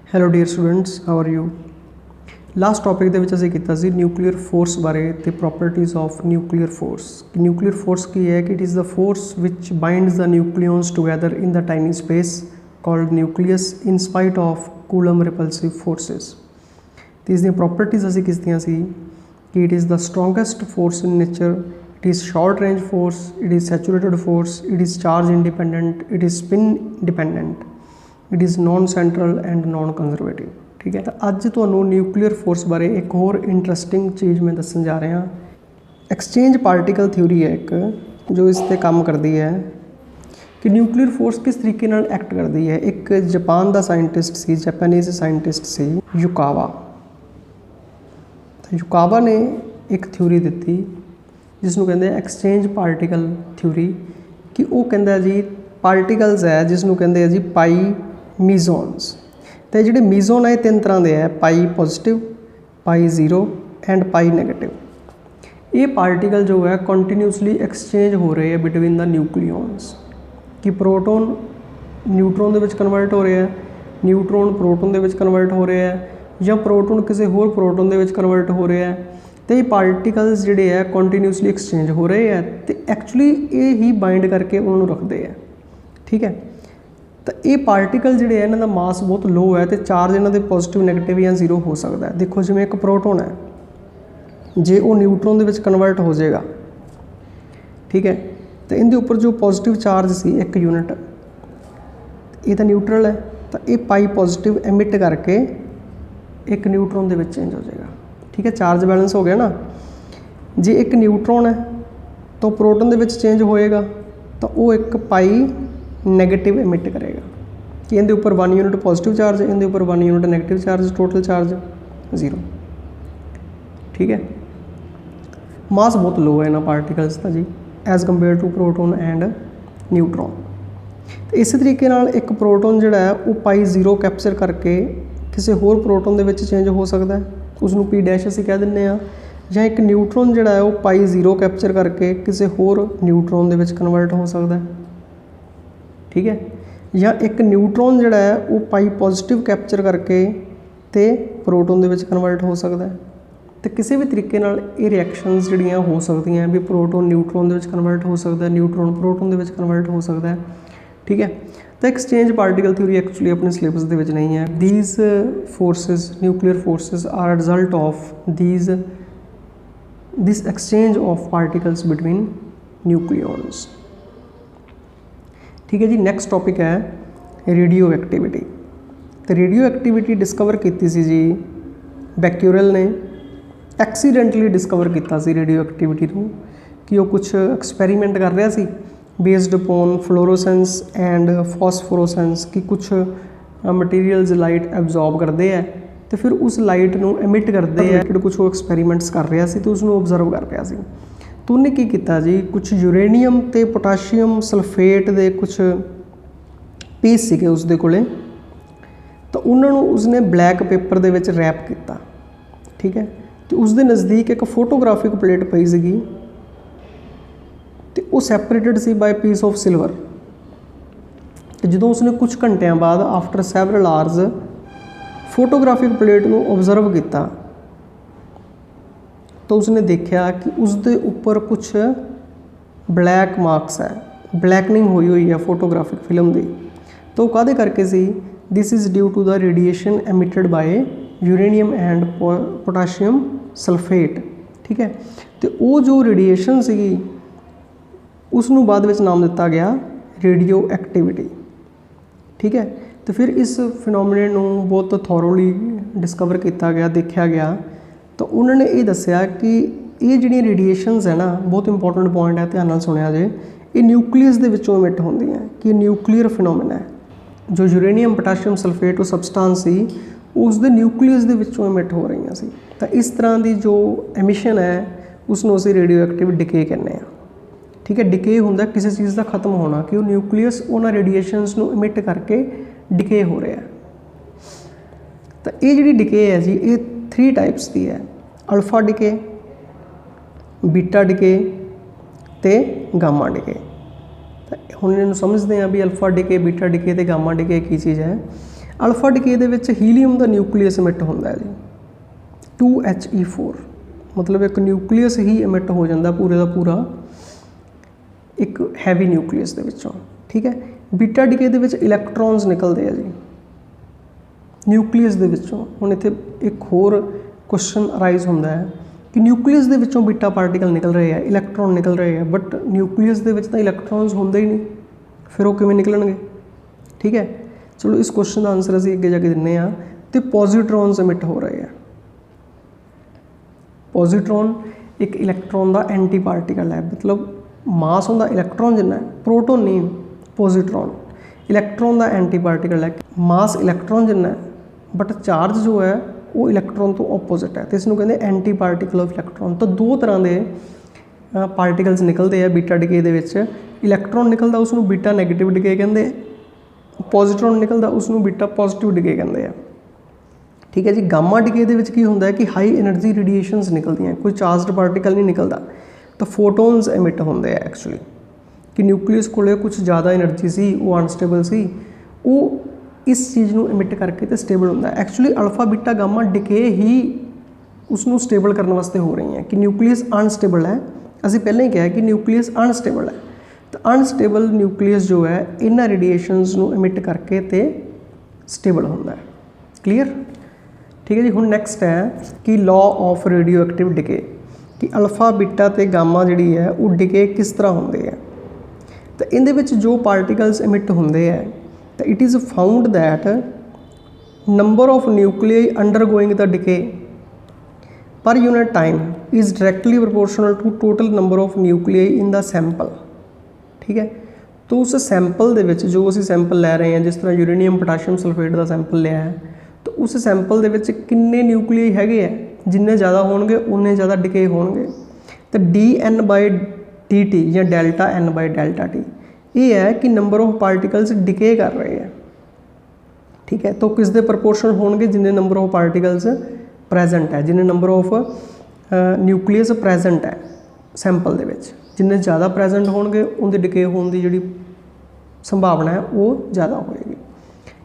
Hello dear students, how are you. Last topic ਦੇ ਵਿੱਚ ਅਸੀਂ ਕੀਤਾ ਸੀ ਨਿਊਕਲੀਅਰ ਫੋਰਸ ਬਾਰੇ ਤੇ properties of nuclear force. Nuclear force ਕੀ ਹੈ ਕਿ it is the force which binds the nucleons together in the tiny space called nucleus in spite of Coulomb repulsive forces. ਤੇ ਇਸ ਦੀਆਂ ਪ੍ਰੋਪਰਟੀਜ਼ ਅਸੀਂ ਕਿਸਤੀਆਂ ਸੀ ਕਿ it is the strongest force in nature, it is short range force, it is saturated force, it is charge independent, it is spin dependent, it is non central and non conservative। ठीक है, तो अज तुहानू nuclear force बारे एक होर interesting चीज़ मैं दसन जा रहा। एक्सचेंज पार्टिकल थ्योरी है एक जो इस पर काम करती है कि न्यूक्लीयर फोर्स किस तरीके नाल एक्ट करती है। एक जापान का साइंटिस्ट सी, जापानीज साइंटिस्ट सी युकावा। युकावा ने एक थ्योरी दी जिसनों कहते हैं एक्सचेंज पार्टिकल थ्योरी, कि वो कहता जी पार्टिकल्स है जिसनों कहते हैं जी पाई मीजोन्स। तो जोड़े मीजोन है तीन तरह के है, pi positive, pi zero and pi negative. ये पार्टिकल जो है कंटिन्यूसली एक्सचेंज हो रहे हैं बिटवीन द न्यूक्लियोन्स, कि प्रोटोन न्यूट्रॉन के विच कन्वर्ट हो रहे हैं, न्यूट्रॉन प्रोटोन के विच कन्वर्ट हो रहे हैं, या प्रोटोन किसी होर प्रोटोन के विच कन्वर्ट हो रहे हैं। तो ये पार्टिकल्स जोड़े है कंटिन्यूसली एक्सचेंज हो रहे हैं, तो एक्चुअली ये ही बाइंड करके उन्होंने रखते हैं। ठीक है, तो ये पार्टिकल जोड़े है इन्हों का मास बहुत लो है, तो चार्ज इन्हों के पॉजिटिव नैगेटिव या जीरो हो सकता है। देखो जिवें एक प्रोटोन है, जे वो न्यूट्रॉन के कन्वर्ट हो जाएगा, ठीक है, तो इनके उपर जो पॉजिटिव चार्ज सी एक यूनिट, ये तो न्यूट्रल है, तो ये पाई पॉजिटिव एमिट करके एक न्यूट्रॉन के चेंज हो जाएगा। ठीक है, चार्ज बैलेंस हो गया ना। जे एक न्यूट्रॉन है तो प्रोटोन के चेंज होएगा, तो वो एक पाई नैगेटिव एमिट करेगा कि इनके उपर 1 यूनिट पॉजिटिव चार्ज, इनके उपर 1 unit negative charge, total charge 0। ठीक है, मास बहुत लो है इन्होंने पार्टिकल्स का जी as compare to proton and neutron. तो इस तरीके नाल एक प्रोटोन जोड़ा है वो पाई जीरो कैप्चर करके किसी होर प्रोटोन के चेंज हो सकता है, उसनों पी डैश असीं कह दिंदे आ। या एक न्यूट्रॉन जोड़ा है वो पाई जीरो कैप्चर करके किसी होर न्यूट्रॉन के कन्वर्ट हो सकता है। ठीक है, या एक न्यूट्रॉन जोड़ा है वो पाई पॉजिटिव कैप्चर करके तो प्रोटोन के कन्वर्ट हो सकता है। तो किसी भी तरीके नाल ये रिएक्शनस जिहड़ियां हो सकती हैं भी प्रोटोन न्यूट्रॉन के कन्वर्ट हो सकता है, न्यूट्रॉन प्रोटोन के कन्वर्ट हो सकता है। ठीक है, तो एक्सचेंज पार्टिकल थ्योरी एक्चुअली अपने सिलेबस के विच नहीं है। These forces, nuclear forces are result of this exchange of particles between nucleons. ठीक है जी, नैक्सट टॉपिक है रेडियो एक्टिविटी। तो रेडियो एक्टिविटी डिस्कवर की सी जी बैक्यूरेल ने, एक्सीडेंटली डिस्कवर किया सी रेडियो एक्टिविटी को, कि वो कुछ एक्सपैरीमेंट कर रहा सी बेस्ड अपॉन फ्लोरोसेंस एंड फॉस्फोरोसेंस, कि कुछ मटीरियल्स लाइट एब्जॉर्ब करते हैं तो फिर उस लाइट को एमिट करते हैं। कुछ वो एक्सपैरीमेंट्स कर रहा सी तो उसको ऑबजर्व कर रहा सी। तो उन्हें की किया जी, कुछ यूरेनियम तो पोटाशियम सल्फेट के कुछ पीस सीगे उसके कोले, तो उन्होंने उसने ब्लैक पेपर के विच रैप किया। ठीक है, तो उसके नज़दीक एक फोटोग्राफिक प्लेट पई सीगी, तो वो सैपरेटेड सी बाय पीस ऑफ सिल्वर। तो जो उसने कुछ घंटिया बाद after several hours photographic plate को ऑबजर्व किया, तो उसने देखा कि उसके ऊपर कुछ ब्लैक मार्क्स है, ब्लैकनिंग हुई है फोटोग्राफिक फिल्म की। तो कहते करके सी this is due to the radiation emitted by uranium and potassium sulphate. ठीक है, तो वो जो रेडिएशन सी उसनों बाद में नाम दिता गया रेडियो एक्टिविटी। ठीक है, तो फिर इस फिनोमिने को बहुत थॉरोली डिस्कवर किया गया, देखा गया। तो उन्होंने ये दसिया कि ये जी रेडिएशनस है ना, बहुत इंपॉर्टेंट पॉइंट है, ध्यान नाल सुनिया जे, ये न्यूक्लीयस के विचों इमिट होंदी हैं, कि न्यूक्लीयर फिनोमिना है। जो यूरेनियम पोटाशियम सल्फेट वो सबसटांस सी उसके न्यूक्लीयस के विचों इमिट हो रही सी। तो इस तरह की जो एमिशन है उसनों असीं रेडियो एक्टिव डिके कहने हैं। ठीक है, डिके होंदा किसी चीज़ का खत्म होना, कि वो न्यूक्लीयस उन्होंने रेडिएशनस को इमिट करके डिके हो रहा है। तो ये जी डिके है जी, ये 3 टाइप्स की है, अल्फा डिके, बीटा डिके ते गामा डिके। हुण इन्हूं समझते हैं भी अल्फा डिके, बीटा डिके ते गामा डिके की चीज़ है। अल्फा डिके दे विच हीलियम का न्यूक्लीअस इमिट होंदा है जी 2He4, मतलब एक न्यूक्लीअस ही इमिट हो जाता पूरे का पूरा एक हैवी न्यूक्लीअस दे विचों, ठीक है। बीटा डिके दे विच इलैक्ट्रॉन्स निकलते हैं जी न्यूक्लीअस दे विचों। हुण इत्थे एक होर क्वेश्चन अराइज होंदा है कि न्यूक्लीअस दे विचों बीटा पार्टिकल निकल रहे हैं, इलैक्ट्रॉन निकल रहे हैं, बट न्यूक्लीअस दे विच तां इलैक्ट्रॉन्स होंदे ही नहीं, फिर वो किवें निकलणगे, ठीक है। चलो इस क्वेश्चन का आंसर असीं अगे जाके दिन्ने आ। ते पॉजिट्रॉन्स इमिट हो रहे हैं। पॉजिट्रॉन एक इलैक्ट्रॉन का एंटी पार्टिकल है, मतलब मास होंदा इलैक्ट्रॉन जिन्ना है, प्रोटॉन नहीं, पॉजिट्रॉन इलैक्ट्रॉन का एंटी पार्टिकल है। मास इलैक्ट्रॉन जिन्ना है बट चार्ज जो है वो इलैक्ट्रॉन तो ओपोजिट है, तो इसनूं कहंदे एंटी पार्टिकल ऑफ इलैक्ट्रॉन। तो दो तरह के पार्टिकल्स निकलते हैं बीटा डिके दे विच। इलैक्ट्रॉन निकलता उसनूं बीटा नैगेटिव डिके कहंदे, पॉजिट्रॉन निकलता उसनूं बीटा पॉजिटिव डिके कहंदे आ, ठीक है जी। गामा डिके दे विच की हुंदा है कि हाई एनर्जी रेडिएशनस निकलदियां, कोई चार्जड पार्टिकल नहीं निकलता, तो फोटोन्स एमिट होंदे आ एक्चुअली कि न्यूक्लीअस कोले कुछ ज़्यादा एनर्जी सी, वो अनस्टेबल सी, वो इस चीज़ को इमिट करके तो स्टेबल होंदा है। Actually alpha beta gamma decay ही उसनूं स्टेबल करने वास्ते हो रही हैं कि न्यूक्लीअस अनस्टेबल है। असीं पहले ही कहा कि न्यूक्लीअस अनस्टेबल है, तो अनस्टेबल न्यूक्लीअस जो है इन्हां रेडिएशनस नूं इमिट करके तो स्टेबल होंदा है। क्लीयर, ठीक है जी। हुण नैक्सट है कि law of radio active decay कि अल्फा बीटा ते गामा जिहड़ी है वो डिके किस तरह होंदे है। तो इहदे विच जो पार्टिकल्स इमिट होंदे है, तो it is found that number of nuclei undergoing the decay per unit time is directly proportional to total number of nuclei in the sample, ठीक है। तो उस सैंपल दे विच जो असीं सैंपल लै रहे हैं, जिस तरह यूरेनियम पोटाशियम सल्फेट का सैंपल लिया है, तो उस सैंपल दे विच किन्ने न्यूक्लियाई हैगे है, जिन्ने ज़्यादा होणगे उन्ने ज़्यादा डिके होणगे। तो dN/dt या डेल्टा N/डेल्टा T ये है कि नंबर ऑफ पार्टिकल्स डिके कर रहे हैं, ठीक है। तो किस दे प्रपोर्शन होणगे, जिन्ने नंबर ऑफ पार्टिकल्स प्रेजेंट है, जिन्ने नंबर ऑफ न्यूक्लीअस प्रेजेंट है सैंपल दे विच, जिन्ने ज़्यादा प्रेजेंट होणगे उनके डिके होने की जिहड़ी संभावना है वो ज़्यादा होएगी,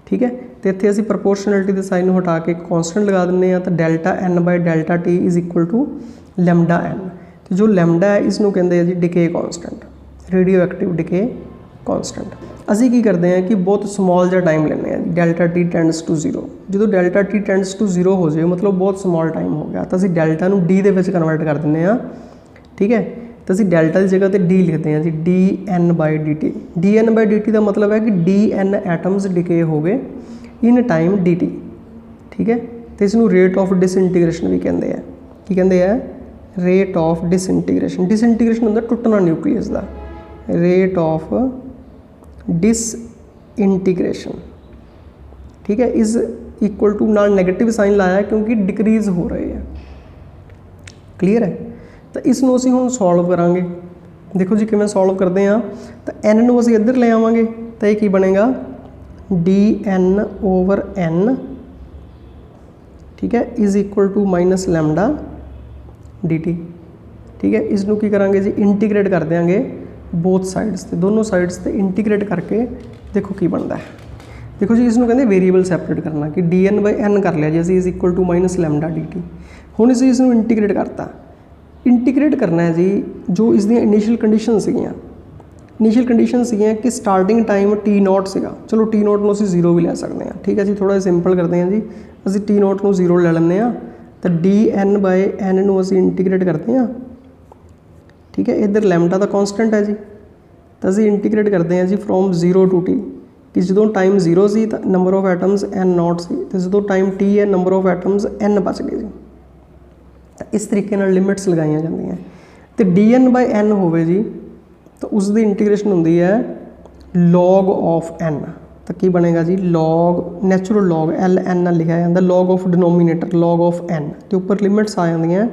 ठीक है। तो इत्थे असीं प्रपोर्शनलिटी के साइन नूं हटा के कॉन्सटेंट लगा दिंदे आ, तो डेल्टा N/डेल्टा T is equal to lambda N। तो जो लैम्डा है इसनूं कहंदे आ जी decay constant, radioactive decay constant. असीं की करते हैं कि बहुत स्मॉल जिहा टाइम लैंदे हैं, डेल्टा T टेंड्स टू 0। जो डेल्टा T टेंड्स टू 0 हो जाए मतलब बहुत स्मॉल टाइम हो गया, तो असीं डेल्टा नूं D दे विच कन्वर्ट कर दिंदे आ, ठीक है। तो असीं डेल्टा की जगह पर D लिखते हैं जी dN/dt। dN/dt का मतलब है कि dN एटम्स डिके हो गए इन टाइम dt, ठीक है। तो इसनूं रेट ऑफ डिसइंटीग्रेशन भी कहते हैं। की कहते हैं? Rate of disintegration. डिसइंटीग्रेशन होंदा टुटना न्यूक्लीअस का, रेट ऑफ डिसइंटीग्रेशन, ठीक है। इज़ इक्वल टू नाल नैगेटिव साइन लाया क्योंकि डिक्रीज़ हो रहे हैं। क्लीयर है। तो इसनूं असीं हुण सॉल्व करांगे। देखो जी किवें सॉल्व करते हैं। तो n नूं असीं इधर ले आवांगे तो ये की बनेगा dN/n, ठीक है, is equal to minus lambda dt, ठीक है। इसनूं की करांगे जी इंटीग्रेट कर देंगे बोथ साइड्स ते, दोनों साइड्स ते इंटीग्रेट करके देखो की बनता है। देखो जी इसनूं कहंदे वेरीएबल सैपरेट करना कि dN/n कर लिया जी असीं is equal to minus lambda dt। हुण असीं इसनूं इंटीग्रेट करता। इंटीग्रेट करना है जी जो इसदियां इनिशियल कंडीशन सीगियां। इनिशियल कंडीशन सीगियां कि स्टार्टिंग टाइम T0 सीगा, चलो T0 नूं असीं 0 भी लै सकते हैं, ठीक है जी। थोड़ा सिंपल करते हैं जी, असीं T0 नूं 0 ले लैंदे आ, तो dN/n नूं असीं इंटीग्रेट करते हैं, ठीक है। इधर लैम्डा का कॉन्सटेंट है जी, तो असीं इंटीग्रेट करते हैं जी फ्रॉम 0 टू T कि जो टाइम 0 सी तो नंबर ऑफ एटम्स N0 सी, तो जो टाइम T है नंबर ऑफ एटम्स N बच गए जी। तो इस तरीके नाल लिमिट्स लगाई जांदियां। तो dN/n होवे जी तो उसकी इंटीग्रेशन होंदी है log ऑफ n। तो की बनेगा जी log नैचुरल log ln लिखा जाता, log of denominator log of n, तो ऊपर लिमिट्स आ जांदियां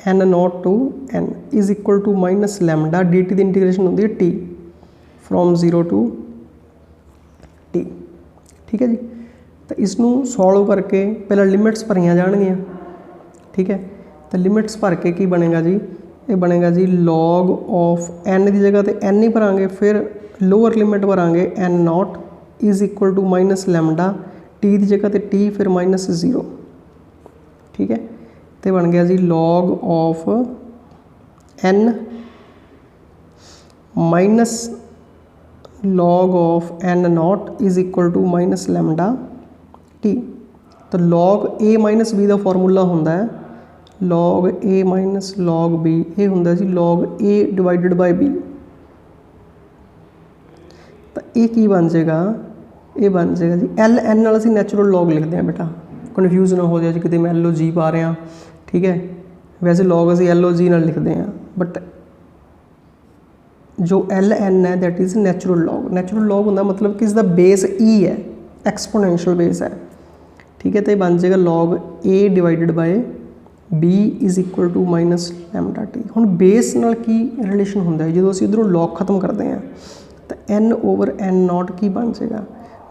N0 to n is equal to minus lambda dt की इंटीग्रेशन होंदी है T फ्रॉम 0 टू T, ठीक है जी। तो इसनूं सॉल्व करके पहले लिमिट्स भरियां जाणगियां, ठीक है। तो लिमिट्स भर के की बनेगा जी, ये बनेगा जी log ऑफ n की जगह तो n ही भरांगे, फिर लोअर लिमिट भरांगे N0 is equal to minus lambda t की जगह तो टी फिर -0, ठीक है। तो बन गया जी log of n minus log of n not is equal to minus lambda t. तो log a माइनस b का फॉर्मूला होंदा है log a minus log b, ये होंदा जी log a divided by b। तो ये की बन जाएगा, ये बन जाएगा जी एल एन नाल असीं नैचुरल लॉग लिखते हैं बेटा, कन्फ्यूज़ ना हो जाए जी किते मैं एल ओ जी पा रहा, ठीक है। वैसे लॉग असीं एल ओ जी नाल लिखते हैं, बट जो एल एन है that is natural log. Natural log होंदा मतलब कि इसका बेस ई है, एक्सपोनेंशियल बेस है, ठीक है। तो ये बन जाएगा log a divided by b is equal to minus lambda t. हुण बेस नाल की रिलेशन होंदा है, जो असीं इधरों लॉग खत्म करते हैं तो n ओवर n नॉट की बन जाएगा,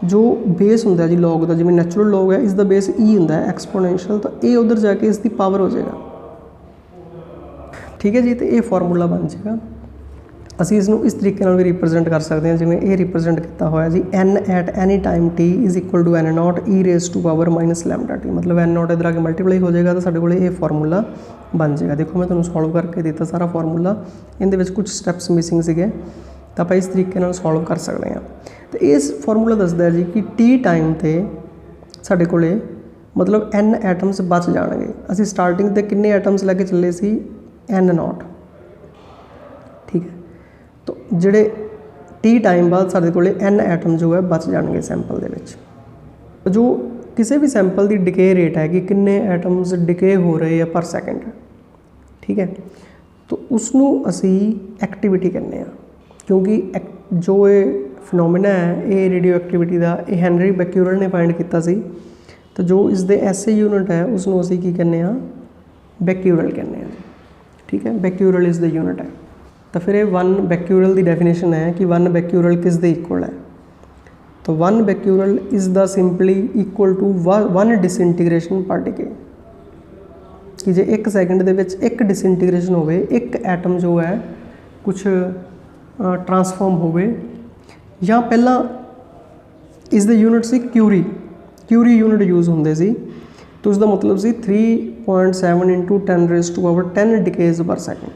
जो बेस होंदा है जी लॉग का, जिवें नैचुरल लॉग है इसका बेस ई होंदा है एक्सपोनेंशियल, तो ये उधर जाके इसकी पावर हो जाएगा, ठीक है जी। तो ये फॉर्मूला बन जाएगा। असीं इसनूं इस तरीके नाल भी रिप्रजेंट कर सकते हैं, जिवें ये रिप्रजेंट किया होया जी n at any time t is equal to n not e raise to power minus lambda t. मतलब n नॉट इधर आके मल्टीप्लाई हो जाएगा तो साडे कोल ये फॉर्मूला बन जाएगा। देखो मैं तुहानूं सॉल्व करके दिता सारा फॉर्मूला, इहदे विच कुछ स्टैप्स मिसिंग सीगे, तो आप इस तरीके नाल सॉल्व कर सकते हैं। तो इस फॉर्मूला दसदा है जी कि टी टाइम ते साडे कोले मतलब n एटम्स बच जाएंगे। असीं स्टार्टिंग ते कितने एटम्स लैके चले सी n नॉट, ठीक है। तो जिहड़े टी टाइम बाद साडे कोले n एटम जो है बच जाएंगे सैंपल दे विच। जो किसी भी सैंपल की डिके रेट है कि कितने एटम्स डिके हो रहे हैं पर सैकेंड, ठीक है। तो उसनूं असीं एक्टिविटी कहने हैं, क्योंकि जो ये फिनोमिना है ये रेडियो एक्टिविटी का ये हैनरी बैक्यूरल ने फाइंड किया सी। तो जो इसके एसए यूनिट है उसनूं असीं की कहने बैक्यूरल कहने हैं, ठीक है। बैक्यूरल इज़ द यूनिट है। तो फिर ये 1 बैक्यूरल की डेफिनेशन है कि 1 बैक्यूरल किस दे इक्वल है। तो 1 becquerel is the simply equal to 1 disintegration per decay, कि जे 1 सैकेंड दे विच 1 डिसइंटीग्रेशन होवे, 1 एटम जो है कुछ ट्रांसफॉर्म होवे, या पहला इसका यूनिट सी क्यूरी, क्यूरी यूनिट यूज़ होंदे सी। तो उसका मतलब सी 3.7 into 10 raise to power 10 decays per second,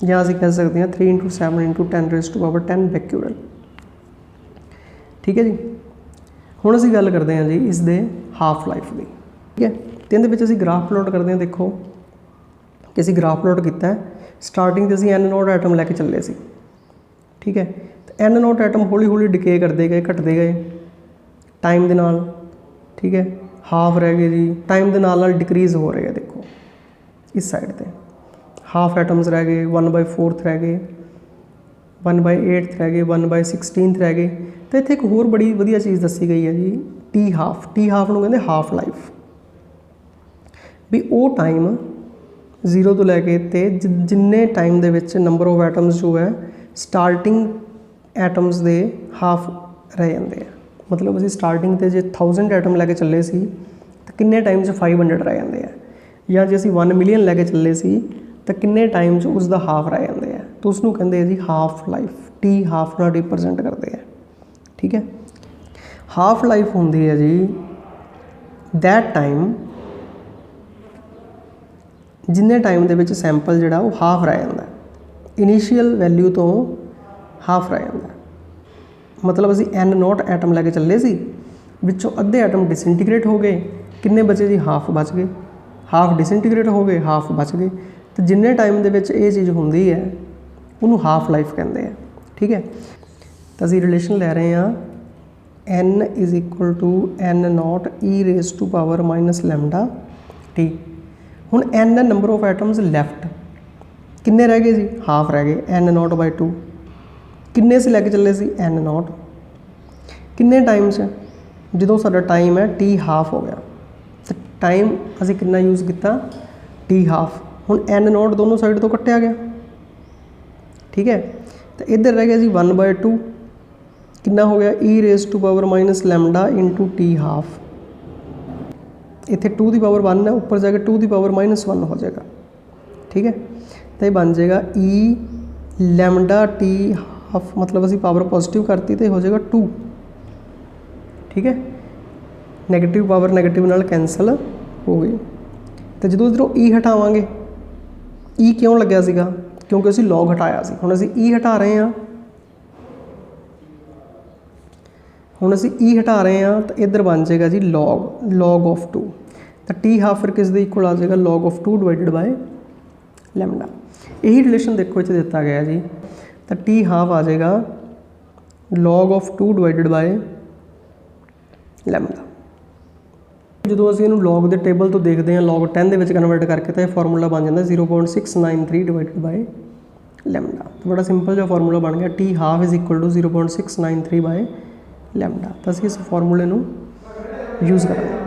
या असीं कह सकते हैं 3 into 7 into 10 raise to power 10 becquerel, ठीक है जी। हुण असीं गल करते हैं जी इसके हाफ लाइफ की, ठीक है। तो इहदे विच असीं ग्राफ प्लॉट करते हैं। देखो कि असीं ग्राफ प्लॉट किया है, स्टार्टिंग से असीं n नॉट एटम लैके चले सी, ठीक है। तो n नॉट एटम हौली हौली डिके करते गए, घटते गए टाइम के नाल, ठीक है। हाफ रह गए जी, टाइम के नाल डिक्रीज़ हो रहे हैं। देखो इस साइड पर हाफ एटम्स रह गए, 1/4 रह गए, 1/8 रह गए, 1/16 रह गए। तो इत्थे एक होर बड़ी वधिया चीज़ दसी गई है G T half. T half नूं कहंदे हाफ लाइफ, भी वो टाइम 0 तो लैके ते जिन्ने time they which number of atoms जो है स्टार्टिंग एटम्स दे हाफ रह जाते हैं। मतलब असीं स्टार्टिंग ते जे 1000 एटम लैके चले सी तो किन्ने टाइम 500 रह जाते हैं, या जे असीं 1 मिलियन लैके चले सी तो किन्ने टाइम उसका हाफ रह जाते हैं। तो उसनूं कहंदे जी हाफ लाइफ, टी हाफ नाल रिप्रजेंट करते हैं, ठीक है। हाफ लाइफ होंदी है जी दैट टाइम जिन्ने टाइम दे विच सैंपल जिहड़ा वो हाफ रह जाता है, इनिशियल वैल्यू तो हाफ रह जाता है। मतलब असीं n नॉट एटम लैके चले सी, विचों अद्धे एटम डिसइंटीग्रेट हो गए, किन्ने बचे जी हाफ बच गए, हाफ डिसइंटीग्रेट हो गए, हाफ बच गए। तो जिन्ने टाइम दे विच ये चीज़ होंदी है उन्होंने हाफ लाइफ कहते हैं, ठीक है। तो असीं रिलेशन लै रहे हैं n is equal to n not e raise to power minus lambda t. हुण n number of atoms left, किन्ने रह गए जी हाफ रह गए, n नॉट बाय 2। किन्ने से लैके चले सी n नॉट, किन्ने टाइम से जो साडा टाइम है टी हाफ हो गया। तो टाइम असीं कितना यूज़ किया टी हाफ। हुण n नॉट दोनों साइड तो कट्टिया गया, ठीक है। तो इधर रह गया जी 1/2, कितना हो गया e raise to power minus lambda into t half. इत्थे 2 की पावर 1 है, ऊपर जाके 2 की पावर -1 हो जाएगा, ठीक है। तो ये बन जाएगा ई लैमडा टी हाफ, मतलब असीं पावर पॉजिटिव करती तो हो जाएगा 2, ठीक है, नैगेटिव पावर नैगेटिव नाल कैंसल हो गई। तो जो इधरों ई हटावांगे, ई क्यों लग्या सीगा, क्योंकि असीं लॉग हटाया सी। हुण असीं ई हटा रहे हैं, हुण असीं ई हटा रहे हैं तो इधर बन जाएगा जी लॉग ऑफ 2। तो टी हाफ फिर किस दे इक्वल आ जाएगा, log of 2 divided by lambda. यही रिलेशन देखो इत्थे दिता गया जी। तो टी हाफ आ जाएगा log of 2 divided by lambda. जो असीं इहनूं लॉग के टेबल तो देखते हैं, लॉग 10 दे विच कन्वर्ट करके तो यह फॉर्मूला बन जाता 0.693 डिवाइडेड बाय लैम्डा। तो बड़ा सिंपल जो फॉर्मूला बन गया, t half is equal to 0.693 by lambda. तो असीं इस फॉर्मूले नूं यूज़ करांगे,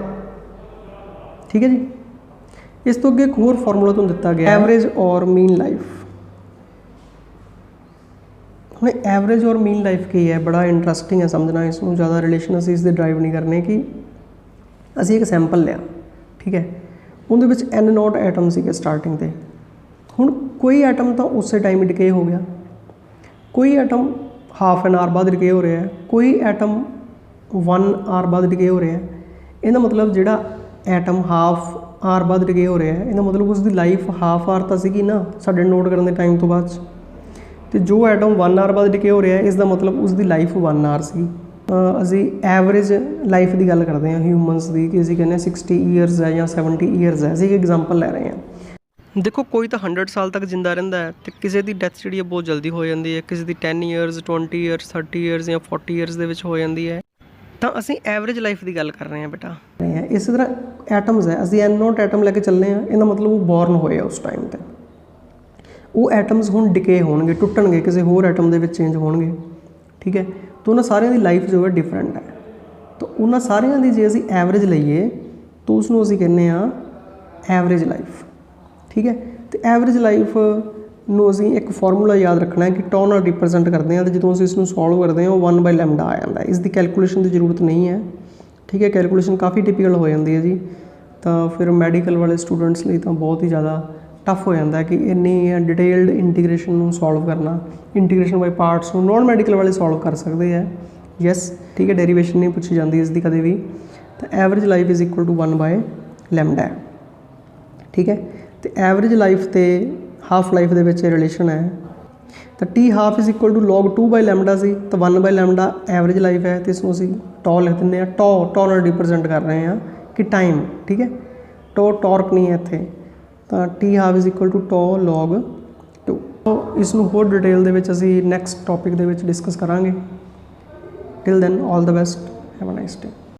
ठीक है जी। इस तो अगे एक होर फॉर्मूला तुहानूं दिता गया, एवरेज और मीन लाइफ। हुण एवरेज और मीन लाइफ की है, बड़ा इंटरस्टिंग है समझना इसनूं। ज़्यादा रिलेशन असीं इसदे ड्राइव नहीं करने कि असीं एक सैंपल लिया, ठीक है, उहदे विच N0 एटम सीगे स्टार्टिंग ते। हुण कोई एटम तो उस टाइम डिके हो गया, कोई एटम हाफ एन आवर बाद डिके हो रहा है, कोई एटम 1 आवर बाद डिके हो रहा है। इहदा मतलब जिहड़ा एटम हाफ आवर बाद डिके हो रहा है, इहदा मतलब उसकी लाइफ हाफ आवर तो सीगी ना साडे नोट करने टाइम तो बाद। तो जो एटम 1 आवर बाद डिके हो रहा है, इसका मतलब उसकी लाइफ 1 आवर सी। असी एवरेज लाइफ की गल करते हैं ह्यूमनस की, कि असीं कहने 60 ईयरस है या 70 ईयरस है। असीं एग्जाम्पल ले रहे हैं। देखो कोई तो 100 साल तक जिंदा रहिंदा है, तो किसी की डैथ जी बहुत जल्दी हो जाती है, किसी की 10 ईयरस 20 ईयरस 30 ईयरस या 40 ईयरस के हो जाती है। तो असीं एवरेज लाइफ की गल कर रहे हैं बेटा। इस तरह एटम्स है, असीं N0 एटम लैके चलने हैं, इहदा मतलब वो बॉर्न होए उस टाइम पर। वो एटम्स हुण डिके होणगे, टुटणगे, किसी होर एटम दे विच चेंज होणगे, ठीक है। तो उन्होंने सारिਆਂ की लाइफ जो है डिफरेंट है। तो उन्होंने सारिਆਂ की जे असीं एवरेज लईए तो उसनूं असीं कहने आ एवरेज लाइफ, ठीक है। तो एवरेज लाइफ नूं असीं एक फॉर्मूला याद रखना है कि टॉ नाल रिप्रजेंट करते हैं। तो जो असीं इसनूं सॉल्व करते हैं वो 1 बाय लैम्डा आ जाता है। इसकी कैलकुलेशन की जरूरत नहीं है, ठीक है। कैलकुलेशन काफ़ी टिपिकल हो जाती है जी। तो फिर मैडिकल वाले स्टूडेंट्स लिए तो बहुत ही ज़्यादा टफ हो जाता है कि इन्नी डिटेल्ड इंटीग्रेशन सॉल्व करना। Integration by parts non medical वाले सॉल्व कर सकते हैं, यस, ठीक है। डेरीवेशन नहीं पूछी जाती इसकी कभी भी। तो average life is equal to 1 by lambda है, ठीक है। तो एवरेज लाइफ तो हाफ लाइफ के रिलेशन है। तो T half is equal to log 2 by lambda सी, तो 1 बाय लैम्डा एवरेज लाइफ है। तो इसमें असीं टॉ लिख देंगे, टॉ नाल रिप्रजेंट कर रहे हैं कि टाइम, ठीक है। टॉर्क नहीं है इत्थे। तो T half is equal to tau log 2। तो इसनूं होर डिटेल दे विच असीं नैक्सट टॉपिक दे विच डिस्कस करांगे। Till then all the best, have a nice day.